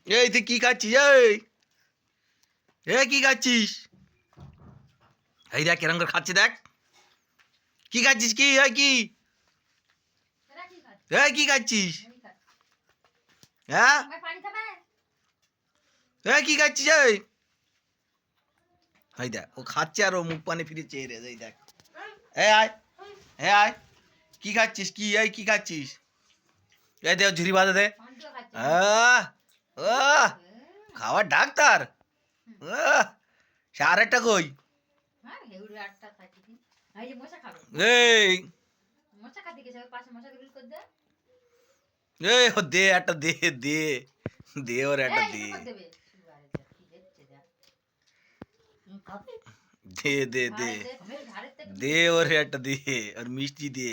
এই তুই কি খাচ্ছিস? এই কি খাচ্ছিস? এই দেখ কেরম করে খাচ্ছি, দেখ কি খাচ্ছিস, কি এই কি এই কি খাচ্ছিস? হ্যাঁ এই কি খাচ্ছিস? এই দেখ ও খাচ্ছে আর ও মুখ পানে ফিরে চেয়ে রে। এই দেখ, এই আয়, এই আয়, কি খাচ্ছিস? কি এই কি খাচ্ছিস? এই দে ঝুরি বাঁধা দে। আহ আহ খাওয়ার ডাক্তার। সে আরেকটা কই? এই এই ও দে একটা, দে দে দে ওর একটা দে, দে দে দে দে ওর একটা দে, আর মিষ্টি দে।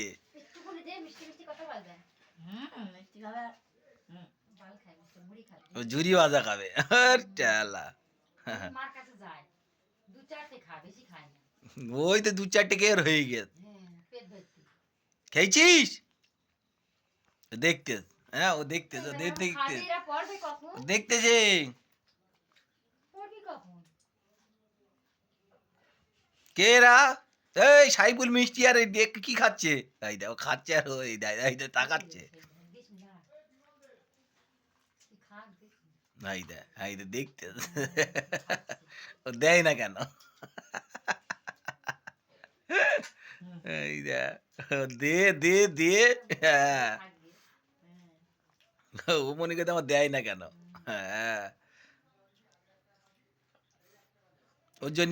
ও ঝুরি ভাজা খাবে আর চালা। ওই তো দু চারটে কে হয়ে গেছে। খেয়েছিস? দেখতে, হ্যাঁ ও দেখতে, দেখতে দেখতেছে। কে রা? এই সাইফুল মিষ্টি আর এই দেখ কি খাচ্ছে। এই দেখো খাচ্ছে আর ওই এই তাকাচ্ছে। এই দে দেখতে, ও দেয় না কেন? এই দে দে দে। হ্যাঁ ও মনে করতে আমার দেয় না কেন? হ্যাঁ ওর জন্য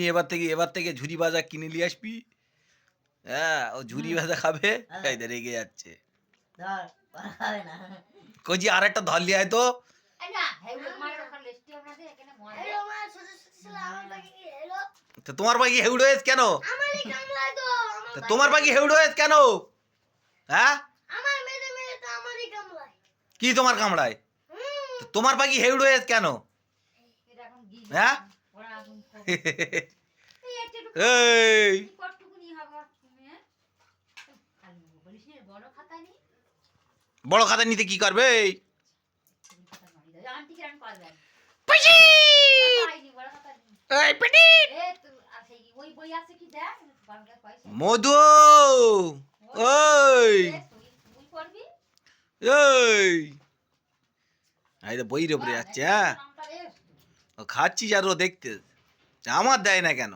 এবার থেকে ঝুরি ভাজা কিনে নিয়ে আসবি। হ্যাঁ ও ঝুরি ভাজা খাবে। এই দে রেগে যাচ্ছে। কজি আর একটা ধর লিয়ে আয় তো। তো তোমার পাখি হেউড়ো হয়েছে কেন? তোমার পাখি হেউড়ো হয়েছে কেন? হ্যাঁ কি তোমার কামড়ায়? তোমার পাখি হেউড়ো হয়েছে কেন? হ্যাঁ এই বড় খাতা নিতে কি করবে? মধু ওই এই এই তো বইয়ের উপরে যাচ্ছে। হ্যাঁ ও খাচ্ছিস আর ও দেখতে, আমার দেয় না কেন?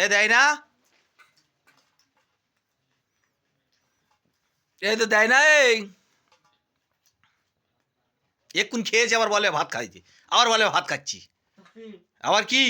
এ দেয় না, এই তো দেয় না। এই এক্ষুন খেয়েছে আবার বলে ভাত খাইছি, আবার বলে ভাত খাচ্ছি, আবার কি